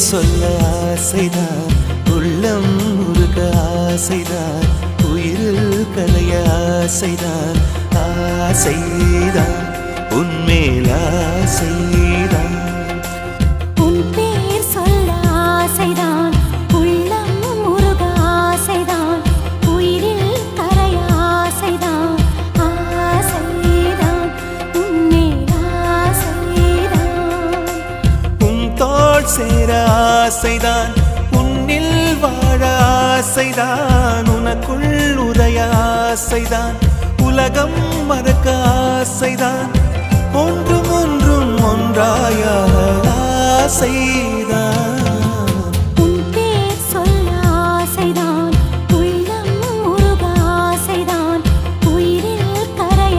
சொல்ல ஆசைதான், உள்ளம் முருக ஆசைதான், உயிரில் கலைய ஆசைதான், ஆசைதான் உன்மேல் ஆசைதான். உன் பேர் சொல்ல ஆசைதான், உள்ளம் முருக ஆசைதான், உயிரில் கரைய ஆசைதான், ஆசைதான் உன்மேல் ஆசைதான். உன் தோள் சேர ஆசைதான், உன்னில் வாழ ஆசைதான், உனக்குள் உதய ஆசைதான், உலகம் மறக்க ஆசைதான்,